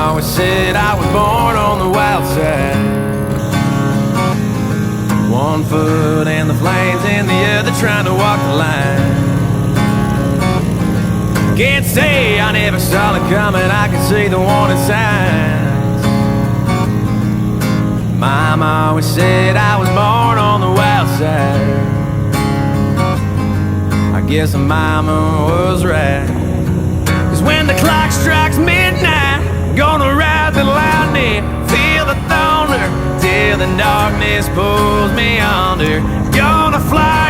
always said I was born on the wild side. One foot in the flames and the other trying to walk the line. Can't say I never saw it coming, I can see the warning signs. Mama always said I was born on the wild side. I guess mama was right. 'Cause when the clock strikes midnight, I'm gonna ride the lightning, feel the thunder till the darkness pulls me under. Gonna fly